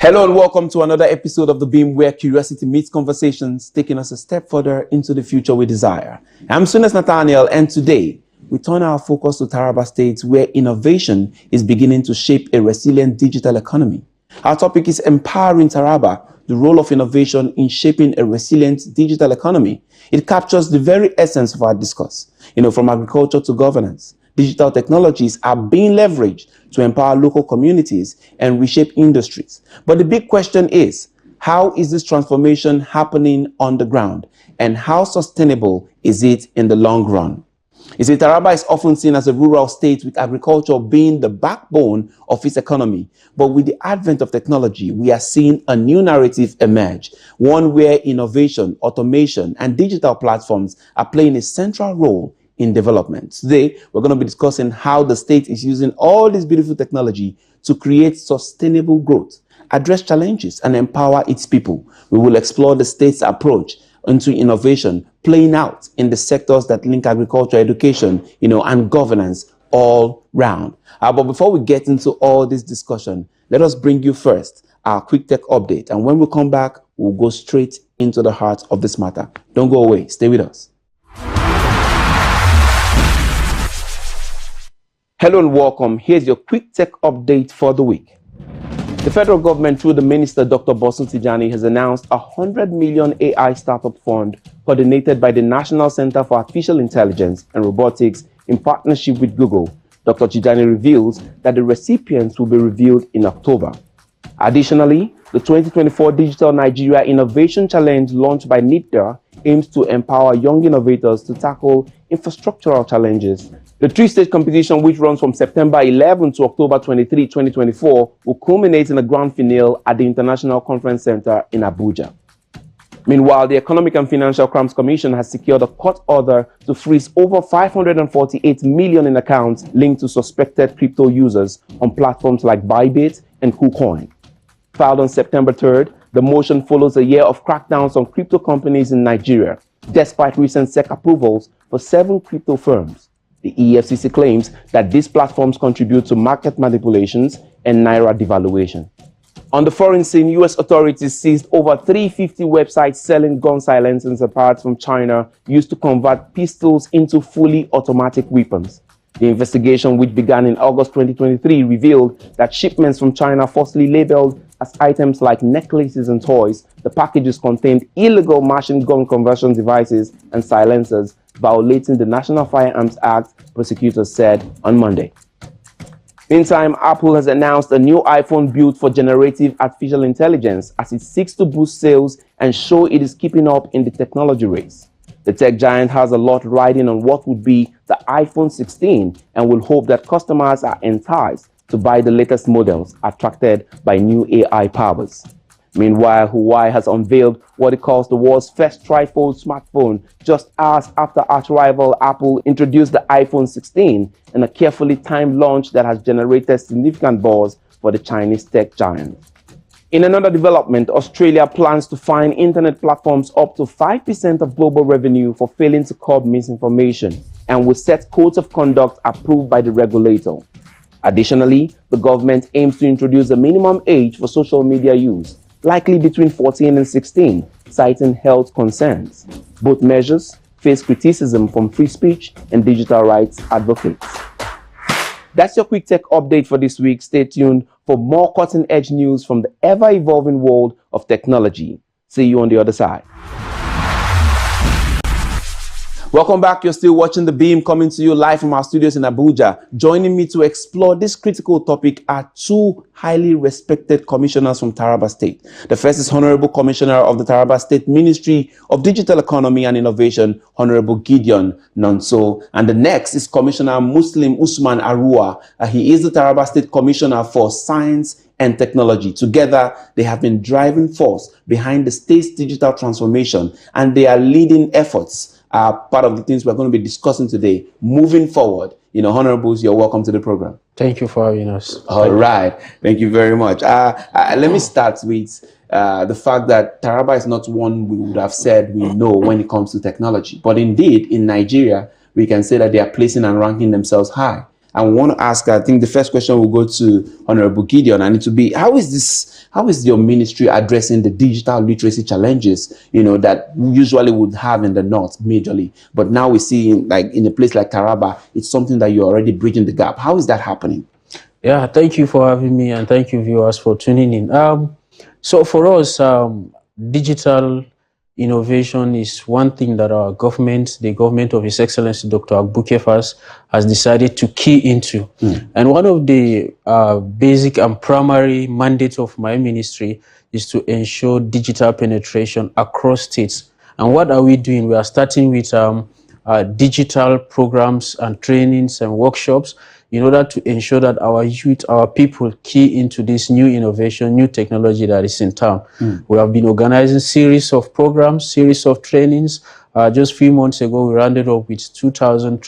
Hello and welcome to another episode of The Beam, where curiosity meets conversations, taking us a step further into the future we desire. I'm Sunes Nathaniel, and today we turn our focus to Taraba State, where innovation is beginning to shape a resilient digital economy. Our topic is Empowering Taraba, the role of innovation in shaping a resilient digital economy. It captures the very essence of our discourse, from agriculture to governance. Digital technologies are being leveraged to empower local communities and reshape industries. But the big question is, how is this transformation happening on the ground? And how sustainable is it in the long run? Taraba is often seen as a rural state, with agriculture being the backbone of its economy. But with the advent of technology, we are seeing a new narrative emerge, one where innovation, automation, and digital platforms are playing a central role in development. Today, we're going to be discussing how the state is using all this beautiful technology to create sustainable growth, address challenges, and empower its people. We will explore the state's approach into innovation playing out in the sectors that link agriculture, education, and governance all round. But before we get into all this discussion, let us bring you first our quick tech update. And when we come back, we'll go straight into the heart of this matter. Don't go away. Stay with us. Hello and welcome. Here's your quick tech update for the week. The federal government, through the minister, Dr. Bosun Tijani, has announced a 100 million AI startup fund coordinated by the National Center for Artificial Intelligence and Robotics in partnership with Google. Dr. Tijani reveals that the recipients will be revealed in October. Additionally, the 2024 Digital Nigeria Innovation Challenge, launched by NITDA, aims to empower young innovators to tackle infrastructural challenges. The three-stage competition, which runs from September 11 to October 23, 2024, will culminate in a grand finale at the International Conference Center in Abuja. Meanwhile, the Economic and Financial Crimes Commission has secured a court order to freeze over 548 million in accounts linked to suspected crypto users on platforms like Bybit and KuCoin. Filed on September 3rd, the motion follows a year of crackdowns on crypto companies in Nigeria, despite recent SEC approvals for 7 crypto firms. The EFCC claims that these platforms contribute to market manipulations and naira devaluation. On the foreign scene, U.S. authorities seized over 350 websites selling gun silencers and parts from China used to convert pistols into fully automatic weapons. The investigation, which began in August 2023, revealed that shipments from China falsely labeled as items like necklaces and toys. The packages contained illegal machine gun conversion devices and silencers, violating the National Firearms Act, prosecutors said on Monday. Meantime, Apple has announced a new iPhone built for generative artificial intelligence as it seeks to boost sales and show it is keeping up in the technology race. The tech giant has a lot riding on what would be the iPhone 16 and will hope that customers are enticed to buy the latest models, attracted by new AI powers. Meanwhile, Huawei has unveiled what it calls the world's first trifold smartphone just hours after arch-rival Apple introduced the iPhone 16 in a carefully timed launch that has generated significant buzz for the Chinese tech giant. In another development, Australia plans to fine internet platforms up to 5% of global revenue for failing to curb misinformation and will set codes of conduct approved by the regulator. Additionally, the government aims to introduce a minimum age for social media use, likely between 14 and 16, citing health concerns. Both measures face criticism from free speech and digital rights advocates. That's your quick tech update for this week. Stay tuned for more cutting-edge news from the ever-evolving world of technology. See you on the other side. Welcome back. You're still watching The Beam, coming to you live from our studios in Abuja. Joining me to explore this critical topic are two highly respected commissioners from Taraba State. The first is Honorable Commissioner of the Taraba State Ministry of Digital Economy and Innovation, Honorable Gideon Nonso. And the next is Commissioner Muslim Usman Arua. He is the Taraba State Commissioner for Science and Technology. Together, they have been driving force behind the state's digital transformation, and they are leading efforts. Part of the things we're going to be discussing today, moving forward. Honorables, you're welcome to the program. Thank you for having us. All right. Thank you very much. Let me start with the fact that Taraba is not one we would have said we know when it comes to technology. But indeed, in Nigeria, we can say that they are placing and ranking themselves high. I want to ask, I think the first question will go to Honorable Gideon, and it will be, how is your ministry addressing the digital literacy challenges, that we usually would have in the North majorly, but now we see in a place like Taraba, it's something that you're already bridging the gap. How is that happening? Yeah, thank you for having me, and thank you viewers for tuning in. So for us, digital innovation is one thing that our government, the government of His Excellency Dr. Abukefas, has decided to key into. And one of the basic and primary mandates of my ministry is to ensure digital penetration across states. And what are we doing? We are starting with digital programs and trainings and workshops in order to ensure that our youth, our people key into this new innovation, new technology that is in town. We have been organizing series of programs, series of trainings. Just a few months ago, we rounded up with 2,000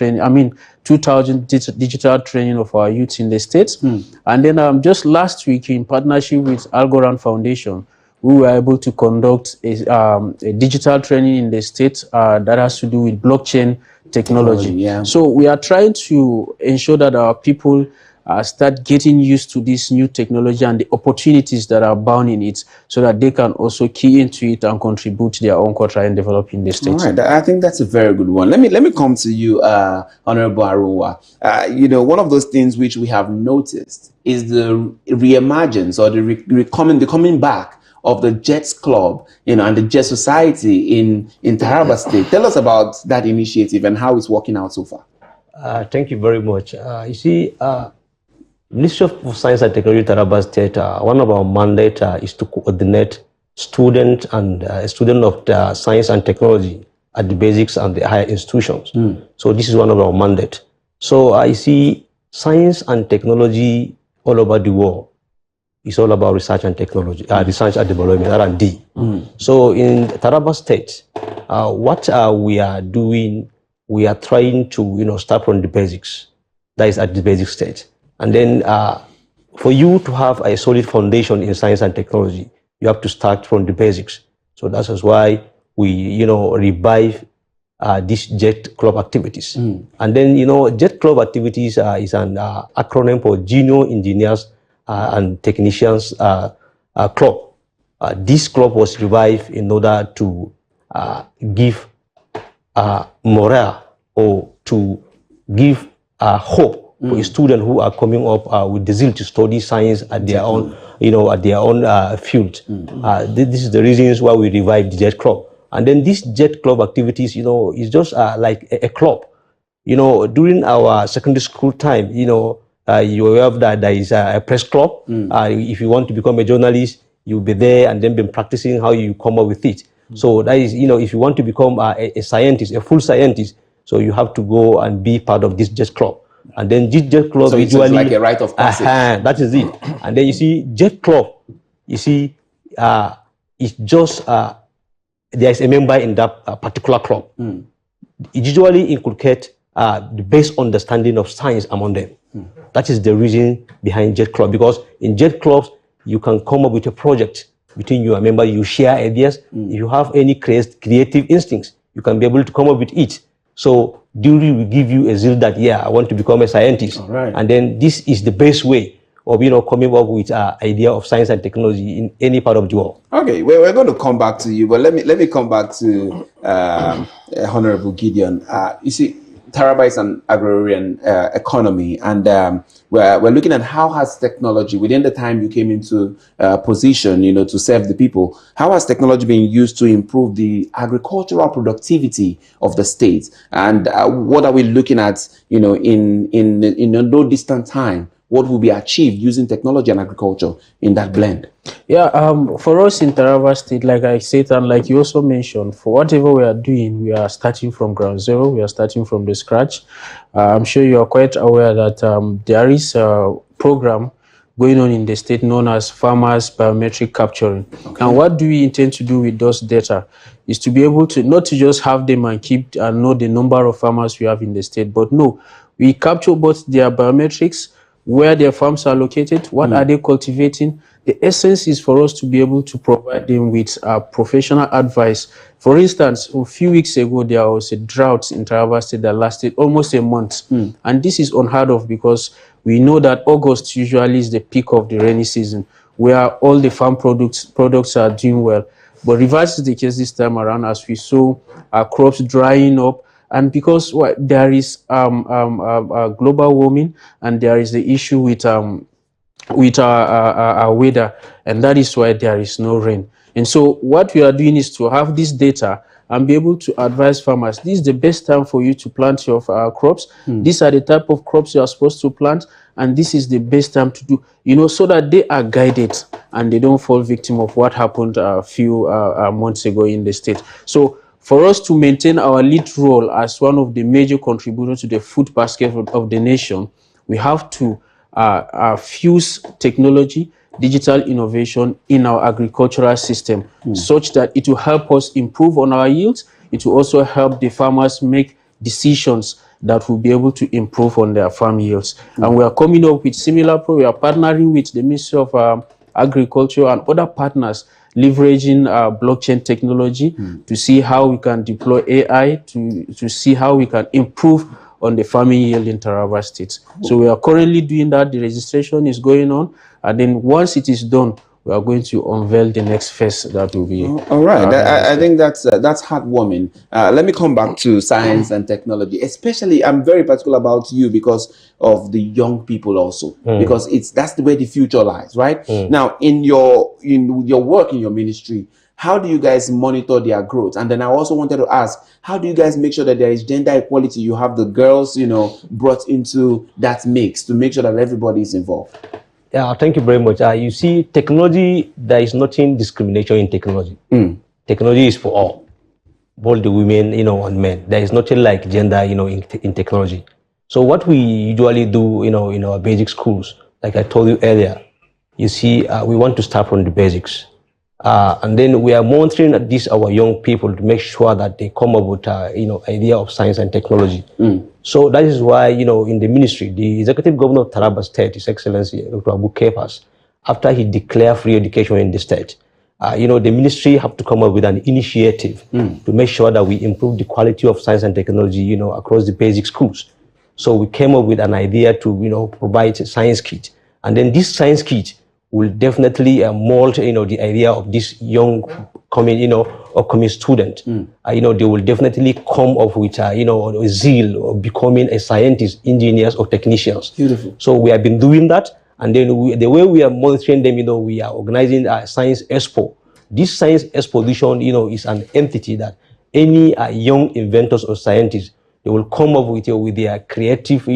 digital training of our youth in the States. And then just last week, in partnership with Algorand Foundation, we were able to conduct a digital training in the States that has to do with blockchain technology. Yeah. So we are trying to ensure that our people start getting used to this new technology and the opportunities that are bound in it, so that they can also key into it and contribute their own quota in developing the states. All right, I think that's a very good one. Let me come to you, Honorable Arunwa. One of those things which we have noticed is the reemergence or the coming back of the Jets Club, and the Jet Society in Taraba State. Tell us about that initiative and how it's working out so far. Thank you very much. You see, Ministry of Science and Technology Taraba State, one of our mandate is to coordinate students and students of the science and technology at the basics and the higher institutions. So this is one of our mandate. So I see science and technology all over the world. It's all about research and technology, research and development, R&D. So in Taraba State, what we are doing, we are trying to start from the basics. That is at the basic stage. And then for you to have a solid foundation in science and technology, you have to start from the basics. So that is why we revive these JET Club activities. And then JET Club activities is an acronym for Junior Engineers and Technicians Club. This club was revived in order to give morale or to give hope for students who are coming up with the zeal to study science at their own, field. This is the reasons why we revived the JET Club. And then this JET Club activities, is just like a club. During our secondary school time, you have that there is a press club. If you want to become a journalist, you'll be there and then been practicing how you come up with it. So that is, if you want to become a scientist, a full scientist, so you have to go and be part of this JET Club. And then this JET Club so usually it's like a rite of passage. That is it. And then you see JET Club, it's just there is a member in that particular club. It usually inculcates the best understanding of science among them. That is the reason behind JET Club, because in JET Clubs, you can come up with a project between you and member, you share ideas. If you have any creative instincts, you can be able to come up with it. So duty will give you a zeal that, I want to become a scientist. Right. And then this is the best way of, coming up with an idea of science and technology in any part of the world. Okay, we're going to come back to you, but let me come back to Honorable Gideon. You see, Taraba is an agrarian economy, and we're looking at how has technology, within the time you came into position, to serve the people, how has technology been used to improve the agricultural productivity of the state, and what are we looking at, in no distant time? What will be achieved using technology and agriculture in that blend? Yeah, for us in Taraba State, like I said, and like you also mentioned, for whatever we are doing, we are starting from ground zero. We are starting from the scratch. I'm sure you are quite aware that there is a program going on in the state known as Farmers Biometric Capturing. Okay. And what do we intend to do with those data is to be able to not to just have them and keep and know the number of farmers we have in the state, but no, we capture both their biometrics, where their farms are located, what are they cultivating, The essence is for us to be able to provide them with professional advice. For instance, a few weeks ago, there was a drought in Taraba State that lasted almost a month. And this is unheard of because we know that August usually is the peak of the rainy season, where all the farm products are doing well. But reverse is the case this time around, as we saw our crops drying up. And because there is global warming, and there is the issue with our weather, and that is why there is no rain. And so what we are doing is to have this data and be able to advise farmers, this is the best time for you to plant your crops. These are the type of crops you are supposed to plant, and this is the best time to do, so that they are guided and they don't fall victim of what happened a few months ago in the state. So for us to maintain our lead role as one of the major contributors to the food basket of the nation, we have to fuse technology, digital innovation in our agricultural system, such that it will help us improve on our yields. It will also help the farmers make decisions that will be able to improve on their farm yields. And we are coming up with similar we are partnering with the Ministry of Agriculture and other partners, leveraging blockchain technology to see how we can deploy AI to see how we can improve on the farming yield in Taraba State. So we are currently doing that. The registration is going on, and then once it is done, we are going to unveil the next phase that will be. All right, I think that's heartwarming. Let me come back to science and technology. Especially, I'm very particular about you because of the young people also, because that's the way the future lies, right? Now, in your work in your ministry, how do you guys monitor their growth? And then I also wanted to ask, how do you guys make sure that there is gender equality? You have the girls, brought into that mix to make sure that everybody is involved. Yeah, thank you very much. You see, technology, there is nothing discrimination in technology. Technology is for all, both the women, and men. There is nothing like gender, in technology. So what we usually do, in our basic schools, like I told you earlier, you see, we want to start from the basics. And then we are monitoring our young people to make sure that they come up with, idea of science and technology. So that is why, in the ministry, the executive governor of Taraba State, His Excellency Dr. Abu Kepas, after he declared free education in the state, the ministry have to come up with an initiative to make sure that we improve the quality of science and technology, across the basic schools. So we came up with an idea to, provide a science kit. And then this science kit will definitely mold, the idea of this young upcoming student. They will definitely come up with, a zeal of becoming a scientist, engineers, or technicians. Beautiful. So we have been doing that, and then the way we are monitoring them, we are organizing a science expo. This science exposition, is an entity that any young inventors or scientists, they will come up with their creative,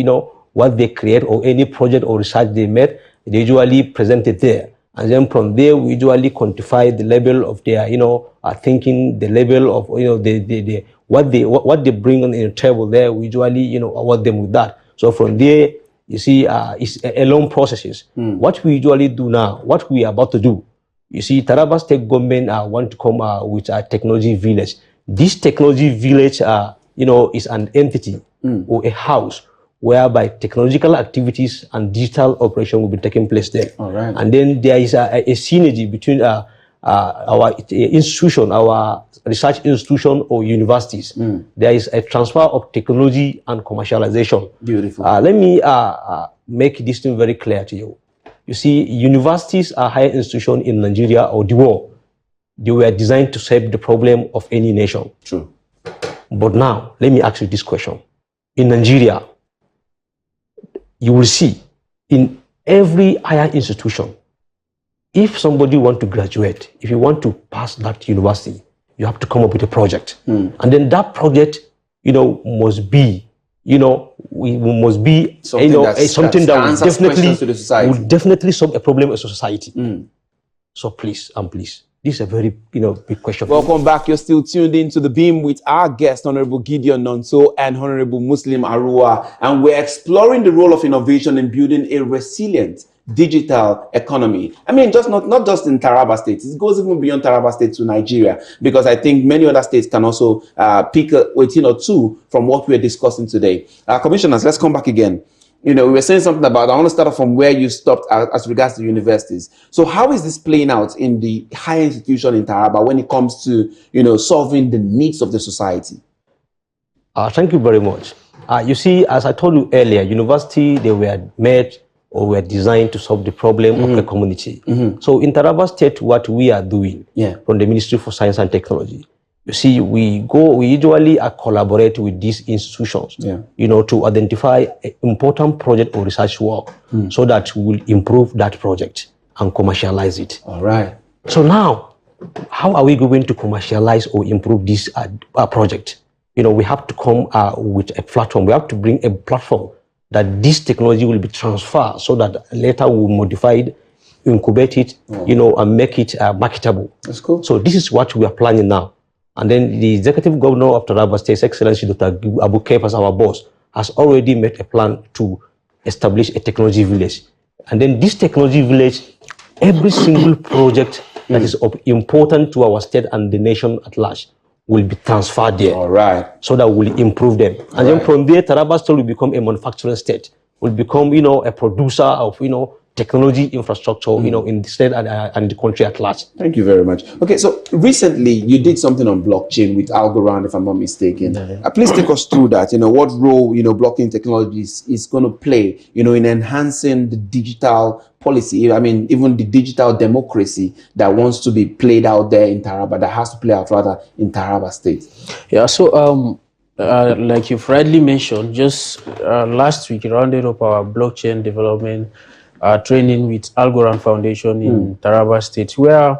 what they create, or any project or research they made. They usually present it there, and then from there we usually quantify the level of their thinking, the level of what they bring on the table there. We usually award them with that. So from there, you see, it's a long process. What we usually do now, what we are about to do, you see, Taraba State government want to come with a technology village. This technology village, is an entity or a house whereby technological activities and digital operation will be taking place there. All right. And then there is a synergy between our institution, our research institution or universities. There is a transfer of technology and commercialization. Beautiful. Let me make this thing very clear to you. You see, universities are higher institutions in Nigeria or the world. They were designed to solve the problem of any nation. True. But now, let me ask you this question. In Nigeria, you will see in every higher institution, if somebody want to graduate, if you want to pass that university, you have to come up with a project. And then that project, must be, must be, something that will definitely solve a problem of society. So please, this is a very, big question. Welcome back. You're still tuned in to The Beam with our guest, Honorable Gideon Nonso and Honorable Muslim Arua. And we're exploring the role of innovation in building a resilient digital economy. I mean, not just in Taraba State. It goes even beyond Taraba State to Nigeria, because I think many other states can also pick a 18 or two from what we're discussing today. Commissioners, let's come back again. we were saying something about, I want to start off from where you stopped as regards to universities. So how is this playing out in the higher institution in Taraba when it comes to, solving the needs of the society? Thank you very much. You see, as I told you earlier, university, they were made or were designed to solve the problem of the community. So in Taraba State, what we are doing from the Ministry for Science and Technology, you see, we usually collaborate with these institutions, to identify important project or research work so that we will improve that project and commercialize it. All right. So now, how are we going to commercialize or improve this project? We have to come with a platform. We have to bring a platform that this technology will be transferred so that later we'll modify it, incubate it, and make it marketable. That's cool. So this is what we are planning now. And then the Executive Governor of Taraba State, His Excellency Dr. Abu Kep, as our boss, has already made a plan to establish a technology village. And then this technology village, every single project that is of important to our state and the nation at large will be transferred there. All right. So that we'll improve them. And then from there, Taraba State will become a manufacturing state. Will become, a producer of, technology infrastructure, in the state and the country at large. Thank you very much. Okay, so recently you did something on blockchain with Algorand, if I'm not mistaken. Please take us through that. What role, blockchain technologies is going to play, in enhancing the digital policy. I mean, even the digital democracy that wants to be played out there in Taraba, that has to play out rather in Taraba State. Yeah, so like you've rightly mentioned, just last week, rounded up our blockchain development training with Algorand Foundation in Taraba State, where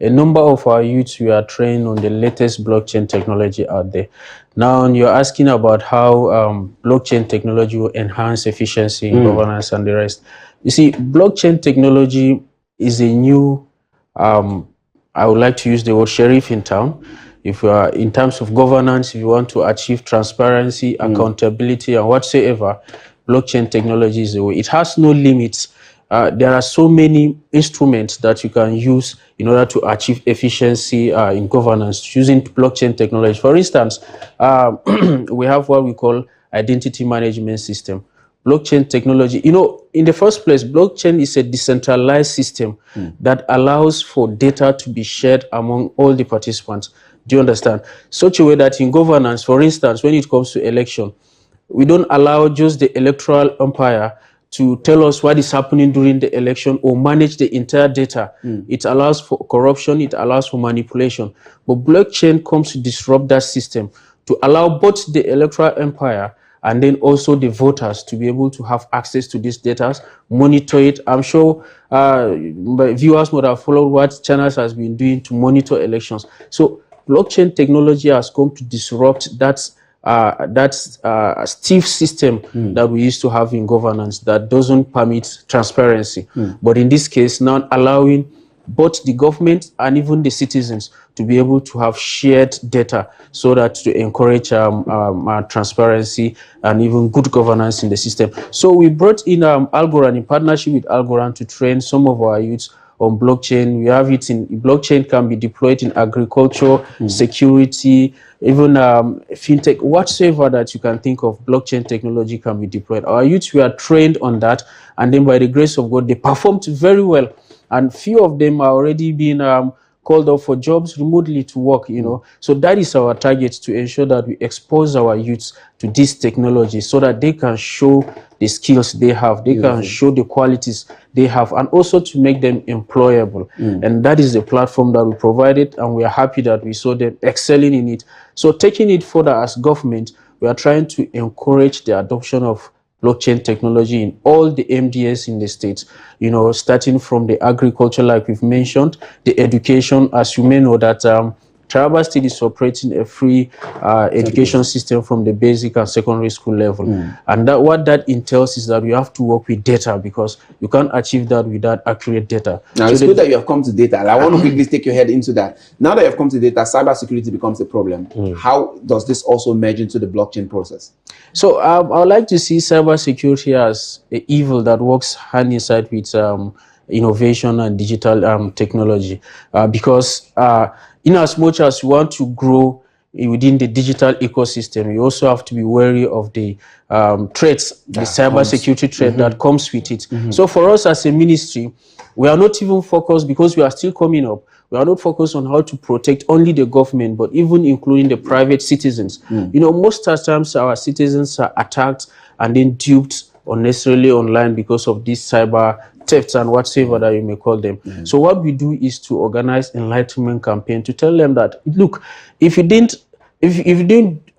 a number of our youths were trained on the latest blockchain technology out there. Now, you're asking about how blockchain technology will enhance efficiency in governance and the rest. You see, blockchain technology is a new, I would like to use the word sheriff in town. If you are in terms of governance, if you want to achieve transparency, accountability, and whatsoever, blockchain technology is the way. It has no limits. There are so many instruments that you can use in order to achieve efficiency in governance using blockchain technology. For instance, we have what we call identity management system. Blockchain technology, in the first place, blockchain is a decentralized system that allows for data to be shared among all the participants. Do you understand? Such a way that in governance, for instance, when it comes to election, we don't allow just the electoral umpire to tell us what is happening during the election or manage the entire data. It allows for corruption, it allows for manipulation. But blockchain comes to disrupt that system to allow both the electoral umpire and then also the voters to be able to have access to these data, monitor it. I'm sure viewers would have followed what channels has been doing to monitor elections. So blockchain technology has come to disrupt that stiff system that we used to have in governance that doesn't permit transparency. But in this case, now allowing both the government and even the citizens to be able to have shared data so that to encourage transparency and even good governance in the system. So we brought in Algorand in partnership with Algorand to train some of our youths on blockchain. We have it in blockchain can be deployed in agriculture, security, even fintech, whatsoever that you can think of, blockchain technology can be deployed. Our youths were trained on that, and then by the grace of God, they performed very well. And few of them are already being called up for jobs remotely to work, So that is our target, to ensure that we expose our youths to this technology so that they can show the skills they have, they can show the qualities they have, and also to make them employable. And that is the platform that we provided, and we are happy that we saw them excelling in it. So taking it further as government, we are trying to encourage the adoption of blockchain technology in all the MDS in the states, starting from the agriculture, like we've mentioned, the education, as you may know that Taraba State is operating a free education system from the basic and secondary school level. And what that entails is that we have to work with data, because you can't achieve that without accurate data. Now, it's good that you have come to data. I want to quickly take your head into that. Now that you have come to data, cybersecurity becomes a problem. How does this also merge into the blockchain process? So I would like to see cybersecurity as an evil that works hand in hand with innovation and digital technology, because in as much as you want to grow within the digital ecosystem, you also have to be wary of the threats, the cyber security threat that comes with it. So for us as a ministry, we are not even focused, because we are still coming up, we are not focused on how to protect only the government, but even including the private citizens. You know, most times our citizens are attacked and then duped unnecessarily online because of these cyber thefts and whatsoever that you may call them. So what we do is to organize enlightenment campaign to tell them that, look, if you didn't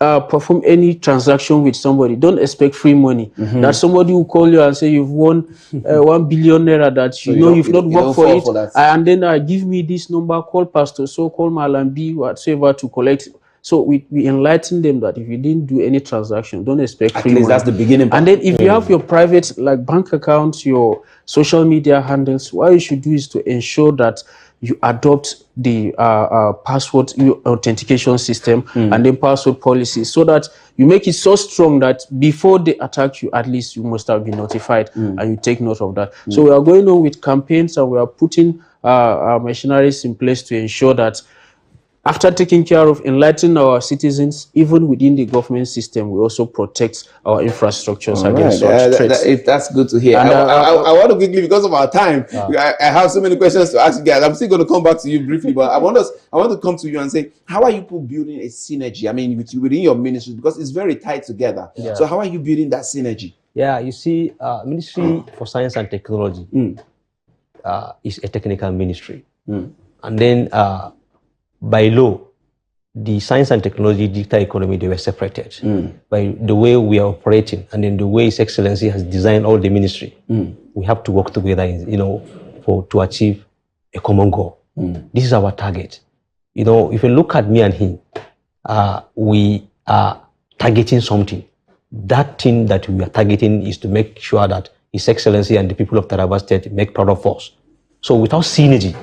perform any transaction with somebody, don't expect free money. That somebody will call you and say you've won 1 billion naira, that so you've not worked for it, and then give me this number, call Pastor so, call Malam B, whatsoever, to collect. So we enlighten them that if you didn't do any transaction, don't expect free money. At least that's the beginning part. And then if you have your private, like, bank accounts, your social media handles, what you should do is to ensure that you adopt the password authentication system and then password policy, so that you make it so strong that before they attack you, at least you must have been notified and you take note of that. So we are going on with campaigns, and we are putting machineries in place to ensure that after taking care of enlightening our citizens, even within the government system, we also protect our infrastructures against such threats. That's good to hear. And, I want to quickly, because of our time, I have so many questions to ask you guys. I'm still going to come back to you briefly, but I want to come to you and say, how are you building a synergy? I mean, within your ministry, because it's very tied together. So how are you building that synergy? Yeah, you see, Ministry for Science and Technology is a technical ministry. And then by law, the science and technology, digital economy, they were separated by the way we are operating, and then the way His Excellency has designed all the ministry. We have to work together, to achieve a common goal. This is our target. If you look at me and him, we are targeting something. That thing that we are targeting is to make sure that His Excellency and the people of Taraba State make proud of us. So without synergy,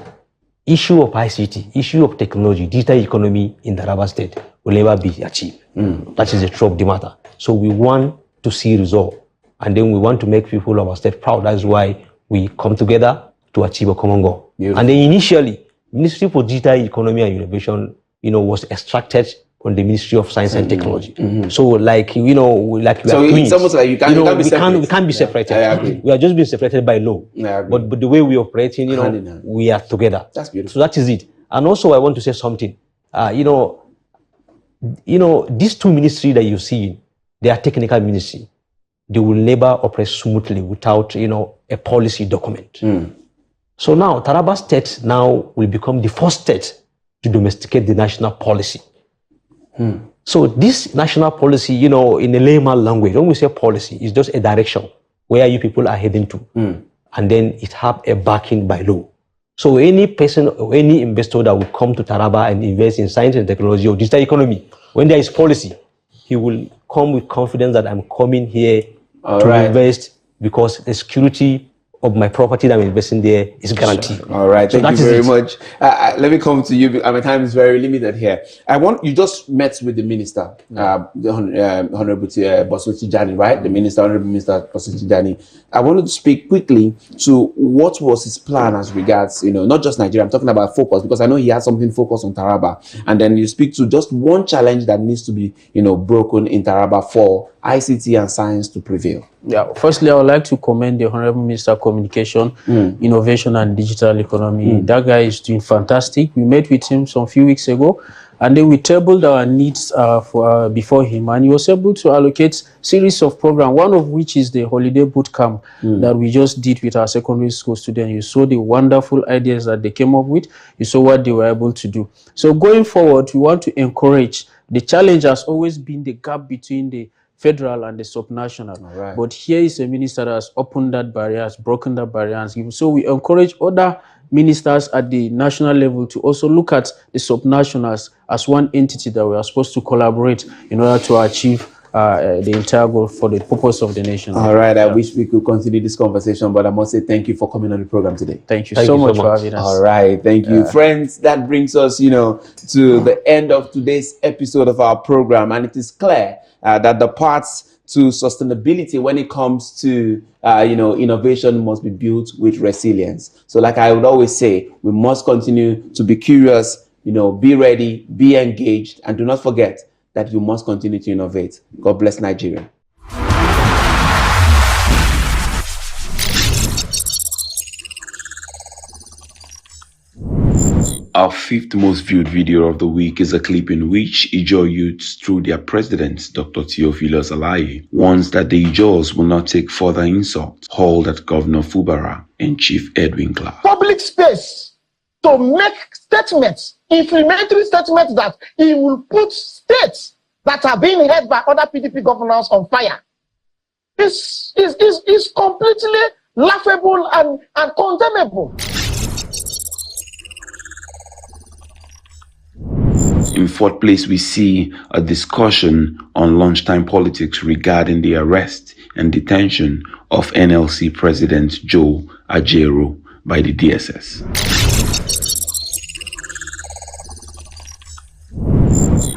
issue of ICT, issue of technology, digital economy in Taraba State will never be achieved. That is the truth of the matter. So we want to see result, and then we want to make people of our state proud. That's why we come together to achieve a common goal. Beautiful. And then initially, Ministry for Digital Economy and Innovation, was extracted from the Ministry of Science and Technology. So like we are twins. It's almost like we can't be separated. We are just being separated by law. But the way we are operating, we are together. That's beautiful. So that is it. And also I want to say something. These two ministries that you see, they are technical ministry. They will never operate smoothly without, a policy document. So now Taraba State now will become the first state to domesticate the national policy. So this national policy, in a layman language, when we say policy, it's just a direction where you people are heading to. And then it have a backing by law. So any person or any investor that will come to Taraba and invest in science and technology or digital economy, when there is policy, he will come with confidence that I'm coming here to invest, because the security of my property that I'm investing there is guaranteed. All right, thank you very much. Let me come to you. My time is very limited here. You just met with the minister, the Honorable Bosun Tijani, right? The minister, Honorable Minister Bosun Tijani. I wanted to speak quickly to what was his plan as regards, not just Nigeria. I'm talking about focus, because I know he has something focused on Taraba. And then you speak to just one challenge that needs to be, broken in Taraba for ICT and science to prevail. Yeah, firstly, I would like to commend the Honorable Minister of Communication, Innovation and Digital Economy. That guy is doing fantastic. We met with him some few weeks ago, and then we tabled our needs before him, and he was able to allocate series of programs, one of which is the holiday boot camp that we just did with our secondary school students. You saw the wonderful ideas that they came up with. You saw what they were able to do. So going forward, we want to encourage. The challenge has always been the gap between the federal and the subnational. Right. But here is a minister that has opened that barrier, has broken that barrier. So we encourage other ministers at the national level to also look at the subnationals as one entity that we are supposed to collaborate in order to achieve the entire goal for the purpose of the nation. All right, I wish we could continue this conversation, but I must say thank you for coming on the program today. Thank you so much for having us. All right, thank you. Friends, that brings us, to the end of today's episode of our program, and it is clear that the paths to sustainability when it comes to innovation must be built with resilience. So like I would always say, we must continue to be curious, be ready, be engaged, and do not forget that you must continue to innovate. God bless Nigeria. Our fifth most viewed video of the week is a clip in which Ijaw youths, through their president, Dr. Theophilus Alaye, warns that the Ijaws will not take further insults hurled at Governor Fubara and Chief Edwin Clark. Public space to make statements, inflammatory statements that he will put states that are being held by other PDP governors on fire. Is completely laughable and condemnable. In fourth place, we see a discussion on lunchtime politics regarding the arrest and detention of NLC President Joe Ajaero by the DSS.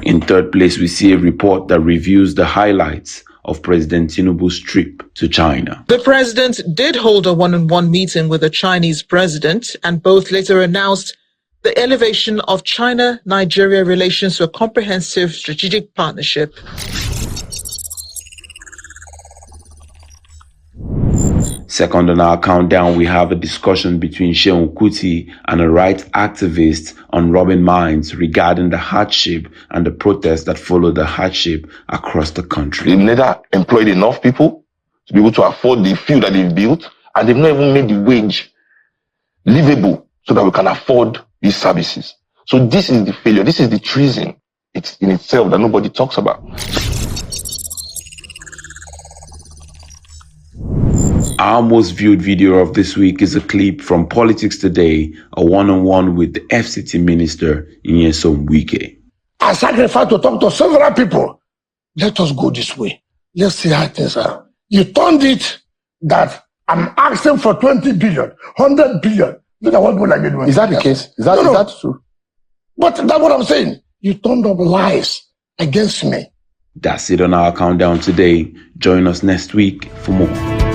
In third place, we see a report that reviews the highlights of President Tinubu's trip to China. The president did hold a one-on-one meeting with the Chinese president, and both later announced the elevation of China-Nigeria relations to a comprehensive strategic partnership. Second on our countdown, we have a discussion between Seun Kuti and a rights activist on robbing mines regarding the hardship and the protests that followed the hardship across the country. They've neither employed enough people to be able to afford the few that they've built, and they've not even made the wage livable so that we can afford these services. So this is the failure. This is the treason in itself that nobody talks about. Our most viewed video of this week is a clip from PoliticsToday, a one-on-one with the FCT minister, Nyesom Wike. I sacrificed to talk to several people. Let us go this way. Let's see how things are. You turned it that I'm asking for 20 billion, 100 billion. Look at what people like doing. Is that the case? Is that true? But that's what I'm saying. You turned up lies against me. That's it on our countdown today. Join us next week for more.